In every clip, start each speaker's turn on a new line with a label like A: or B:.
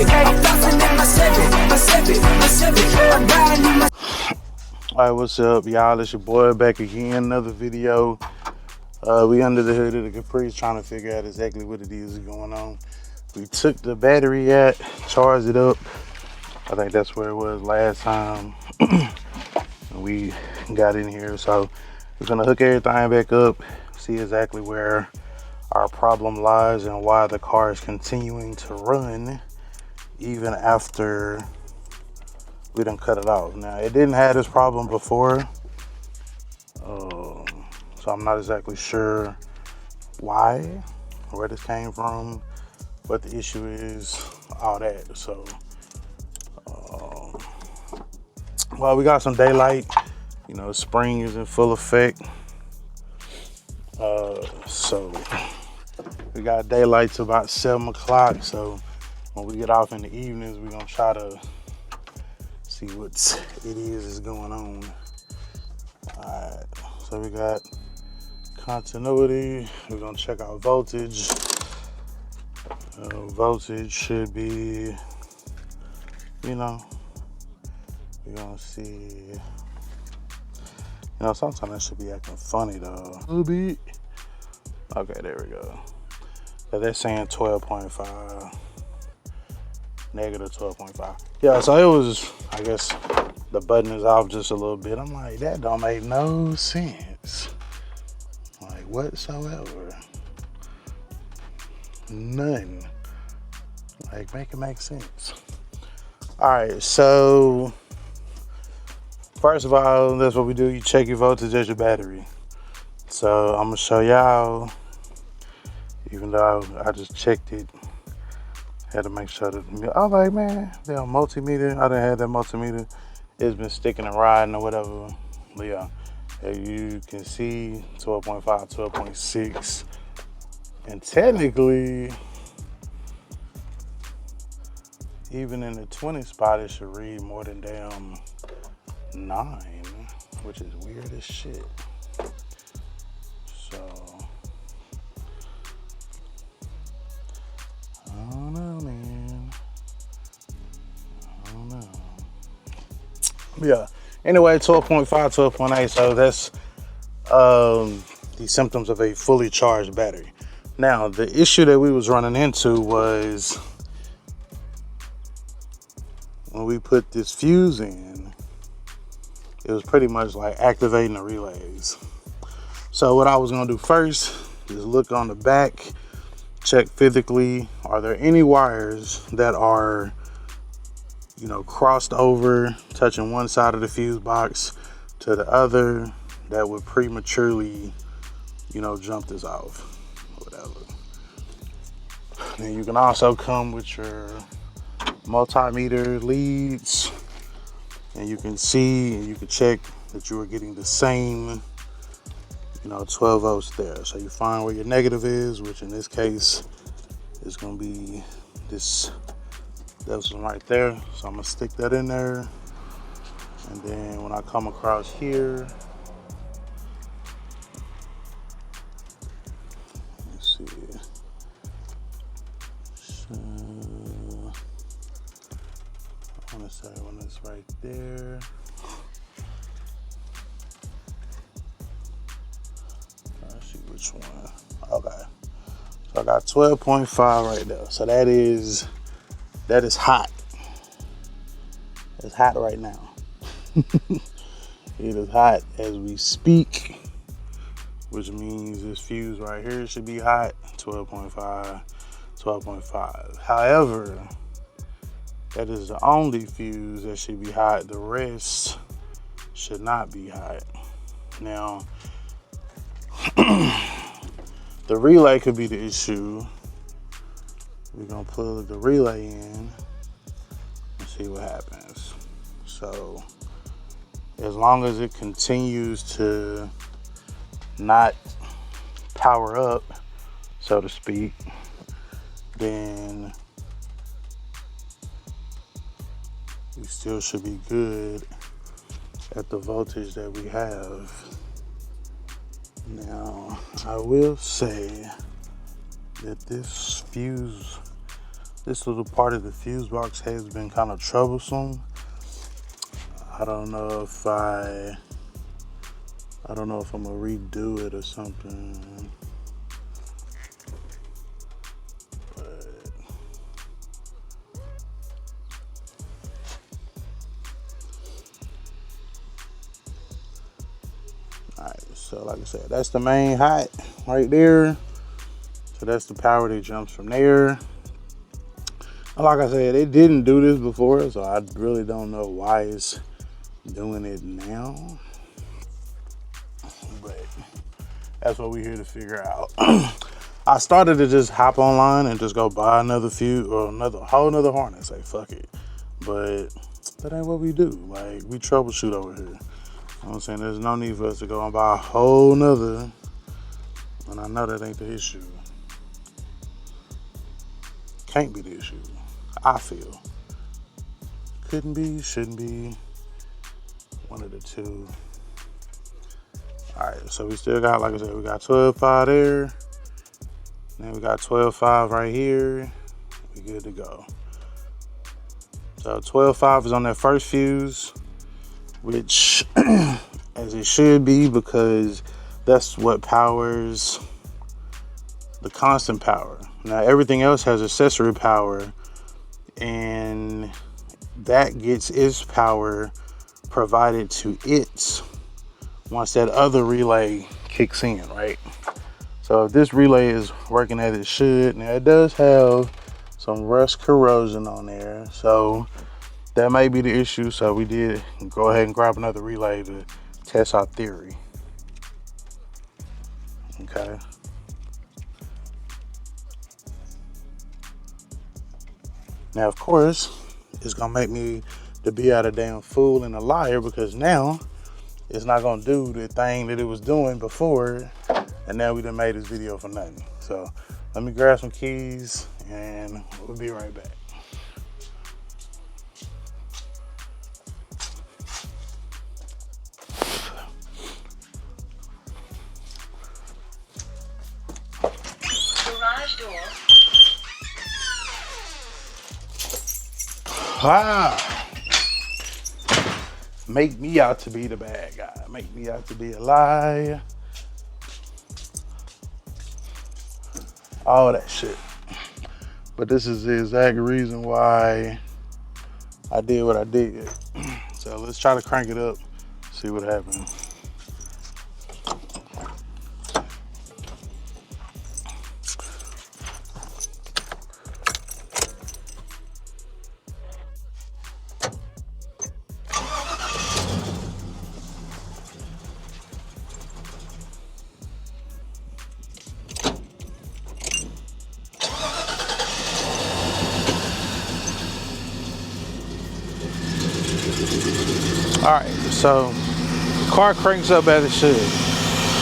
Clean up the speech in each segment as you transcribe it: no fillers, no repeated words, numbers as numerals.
A: Alright, what's up, y'all? It's your boy back again, another video. We under the hood of the Caprice trying to figure out exactly what it is going on. We took the battery out, charged it up. I think that's where it was last time we got in here. So we're gonna hook everything back up, see exactly where our problem lies and why the car is continuing to run even after we done cut it off. Now, it didn't have this problem before, so I'm not exactly sure why, where this came from, what the issue is, all that. So, well, we got some daylight. You know, spring is in full effect. So we got daylight till about 7 o'clock. So when we get off in the evenings, we're gonna try to see what it is going on. Alright, so we got continuity. We're gonna check our voltage. Voltage should be, you know, we're gonna see. You know, sometimes that should be acting funny though. A little bit. Okay, there we go. So they're saying 12.5. Negative 12.5. Yeah, so it was, I guess the button is off just a little bit. I'm like, that don't make no sense. Like, whatsoever. None. Like, make it make sense. All right, so first of all, that's what we do. You check your voltage at your battery. So I'm gonna show y'all, even though I just checked it. Had to make sure that, I was like, man, that multimeter, I done had that multimeter. It's been sticking and riding or whatever. But yeah, as you can see, 12.5, 12.6. And technically, even in the 20 spot, it should read more than damn 9, which is weird as shit. So, I don't know, man. I don't know. Yeah. Anyway, 12.5, 12.8. So that's the symptoms of a fully charged battery. Now, the issue that we was running into was when we put this fuse in, it was pretty much like activating the relays. So what I was gonna do first is look on the back, check physically, are there any wires that are, you know, crossed over, touching one side of the fuse box to the other, that would prematurely, you know, jump this off, whatever. Then you can also come with your multimeter leads, and you can see and you can check that you are getting the same, you know, 12 volts there. So you find where your negative is, which in this case is gonna be this one right there. So I'm gonna stick that in there. And then when I come across here, let's see. So I wanna say when it's right there. Which one? Okay, so I got 12.5 right there. So that is hot. It's hot right now. It is hot as we speak, which means this fuse right here should be hot. 12.5, 12.5. However, that is the only fuse that should be hot. The rest should not be hot. Now, the relay could be the issue. We're gonna plug the relay in and see what happens. So as long as it continues to not power up, so to speak, then we still should be good at the voltage that we have. Now, I will say that this fuse This little part of the fuse box has been kind of troublesome. I don't know if I'm gonna redo it or something. Alright, so like I said, that's the main hot right there. So that's the power that jumps from there. Like I said, it didn't do this before, so I really don't know why it's doing it now. But that's what we're here to figure out. I started to just hop online and just go buy another fuse or whole nother harness. Like, fuck it. But that ain't what we do. Like, we troubleshoot over here. You know what I'm saying? There's no need for us to go and buy a whole nother. And I know that ain't the issue. Can't be the issue. I feel. Couldn't be, shouldn't be. One of the two. Alright, so we still got, like I said, we got 12.5 there. Then we got 12.5 right here. We good to go. So 12.5 is on that first fuse, which as it should be, because that's what powers the constant power. Now everything else has accessory power, and that gets its power provided to it once that other relay kicks in, right? So if this relay is working as it should, now it does have some rust corrosion on there, so that may be the issue. So we did go ahead and grab another relay to test our theory. Okay. Now, of course, it's gonna make me to be out a damn fool and a liar, because now it's not gonna do the thing that it was doing before, and now we done made this video for nothing. So let me grab some keys and we'll be right back.
B: Garage door.
A: Ah, make me out to be the bad guy. Make me out to be a liar. All that shit. But this is the exact reason why I did what I did. So let's try to crank it up, see what happens. All right, so the car cranks up as it should.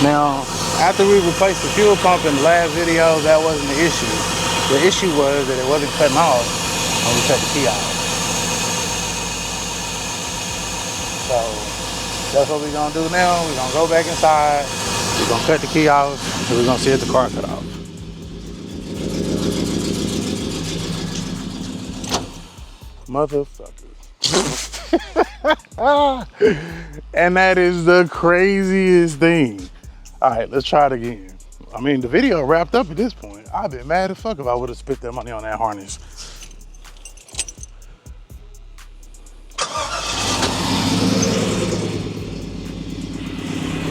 A: Now, after we replaced the fuel pump in the last video, that wasn't the issue. The issue was that it wasn't cutting off when we cut the key out. So that's what we're gonna do now. We're gonna go back inside, we're gonna cut the key off, and we're gonna see if the car cut off. Motherfucker. And that is the craziest thing. All right, let's try it again. I mean, the video wrapped up at this point. I'd been mad as fuck if I would have spent that money on that harness.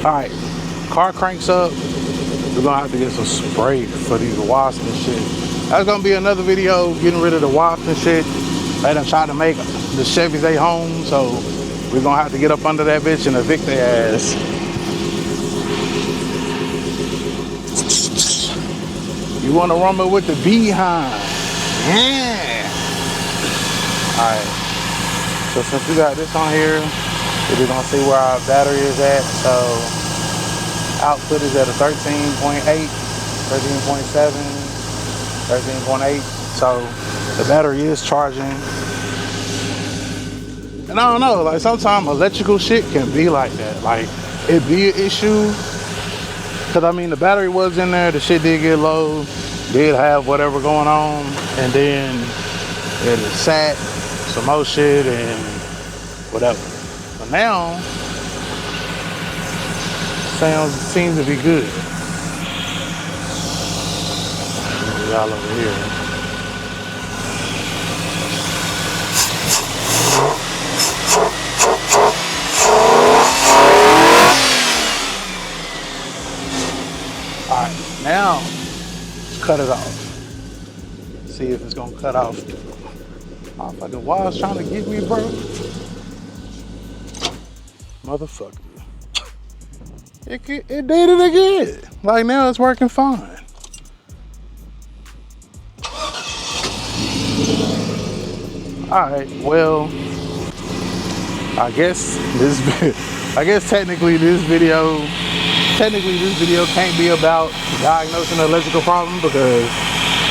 A: All right, car cranks up. We're gonna have to get some spray for these wasps and shit. That's gonna be another video getting rid of the wasps and shit. They done tried to make the Chevys they home, so we're gonna have to get up under that bitch and evict their ass. You wanna rumble with the behind? Yeah. All right, so since we got this on here, we're gonna see where our battery is at. So output is at a 13.8, 13.7, 13.8. So the battery is charging. And I don't know, like sometimes electrical shit can be like that. Like it be an issue. Cause I mean the battery was in there, the shit did get low. did have whatever going on, and then it sat some more shit and whatever. But now seems to be good. Y'all over here. Alright, now let's cut it off. See if it's gonna cut off. Oh, fucking wild's trying to get me, bro. Motherfucker. It did it again. Like now it's working fine. Alright, well, I guess technically this video can't be about diagnosing an electrical problem because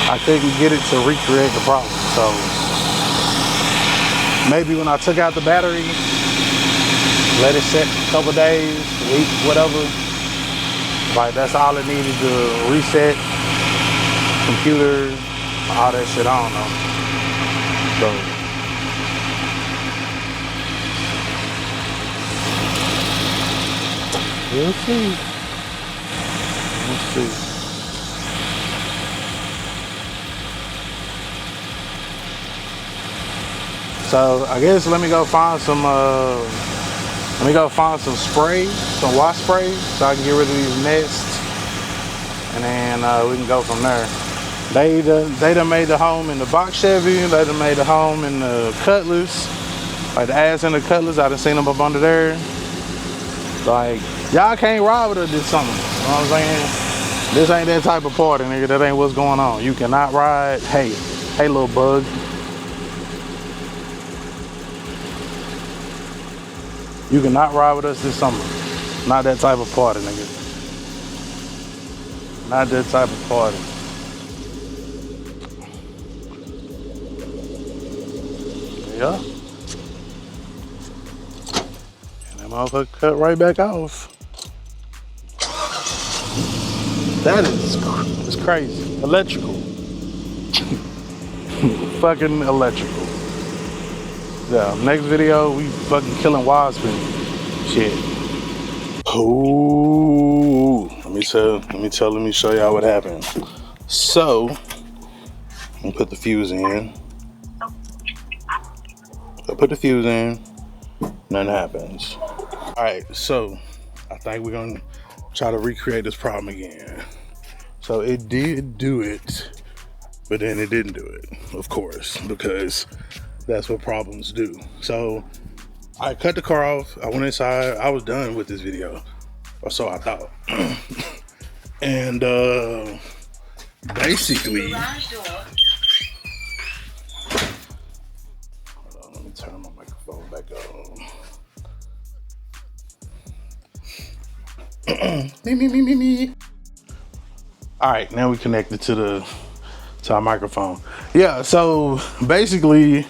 A: I couldn't get it to recreate the problem. So maybe when I took out the battery, let it sit a couple days, a week, whatever. Like that's all it needed to reset computer, all that shit, I don't know. So we'll see. Let's see. So I guess let me go find some spray, some wash spray, so I can get rid of these nests, and then we can go from there. They done made the home in the box Chevy. They done made the home in the Cutlass, like the ass in the Cutlass. I done seen them up under there. Like y'all can't ride with us this summer. You know what I'm saying? This ain't that type of party, nigga. That ain't what's going on. You cannot ride. Hey little bug. You cannot ride with us this summer. Not that type of party, nigga. Not that type of party. Yeah. And that motherfucker cut right back off. That is crazy. Electrical. Fucking electrical. Yeah, next video, we fucking killing wasp and shit. Oh, let me show y'all what happened. So, I'm gonna put the fuse in. I put the fuse in, nothing happens. All right, so I think we're gonna try to recreate this problem again. So it did do it, but then it didn't do it, of course, because that's what problems do. So I cut the car off, I went inside, I was done with this video, or so I thought. And basically, hold on, let me turn my microphone back on. Me. All right, now we connected to our microphone. Yeah, so basically,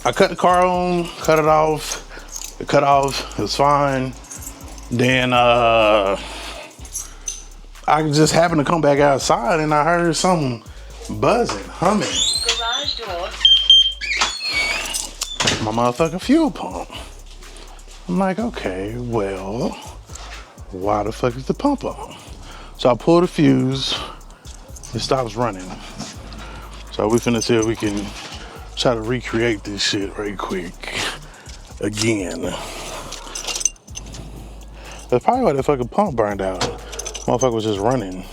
A: I cut the car on, cut it off. It cut off, it was fine. Then I just happened to come back outside and I heard something buzzing, humming. Garage door. My motherfucking fuel pump. I'm like, okay, well, why the fuck is the pump on? So I pull the fuse, it stops running. So we finna see if we can try to recreate this shit right quick again. That's probably why that fucking pump burned out. Motherfucker was just running.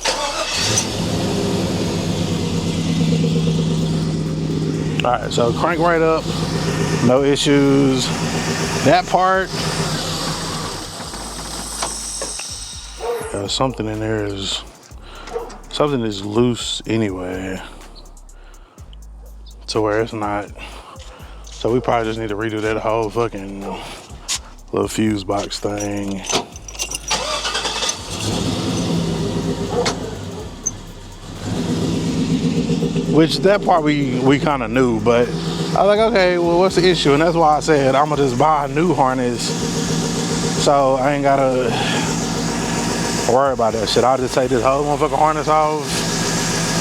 A: All right, so crank right up, no issues. That part, something in there is loose anyway, to where it's not. So we probably just need to redo that whole fucking little fuse box thing. Which that part we kind of knew, but I was like, okay, well, what's the issue? And that's why I said I'm gonna just buy a new harness, so I ain't gotta worry about that shit. I'll just take this whole motherfucking harness off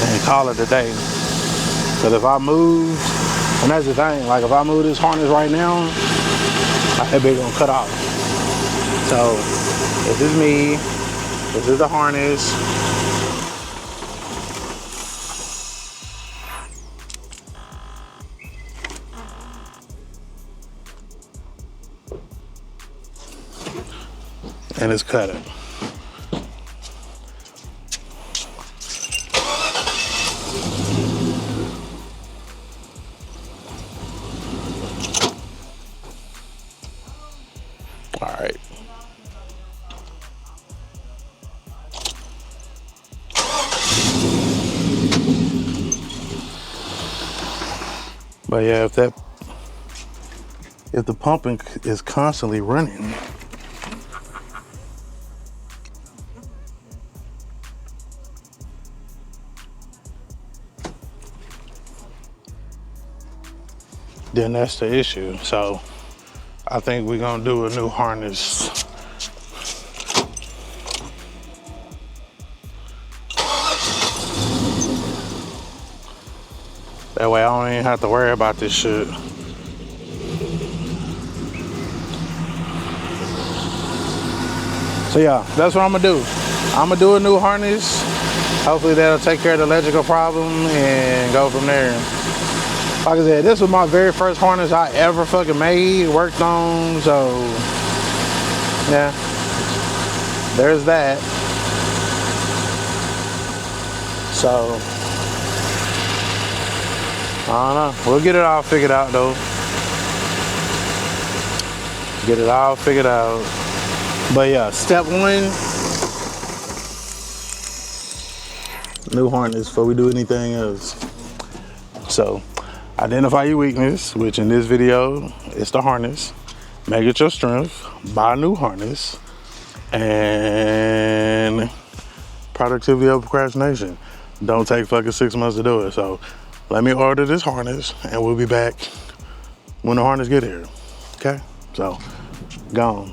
A: and call it a day. Because if I move, and that's the thing, like if I move this harness right now, that bitch gonna cut off. So this is me, this is the harness. And it's cutting. All right. But yeah, if the pumping is constantly running, then that's the issue. So I think we're gonna do a new harness. That way I don't even have to worry about this shit. So yeah, that's what I'm gonna do. I'm gonna do a new harness. Hopefully that'll take care of the electrical problem and go from there. Like I said, this was my very first harness I ever fucking made, worked on, so yeah, there's that. So, I don't know, we'll get it all figured out though. Get it all figured out. But yeah, step one, new harness before we do anything else. So, identify your weakness, which in this video, it's the harness. Make it your strength, buy a new harness, and productivity over procrastination. Don't take fucking 6 months to do it. So let me order this harness and we'll be back when the harness get here, okay? So, gone.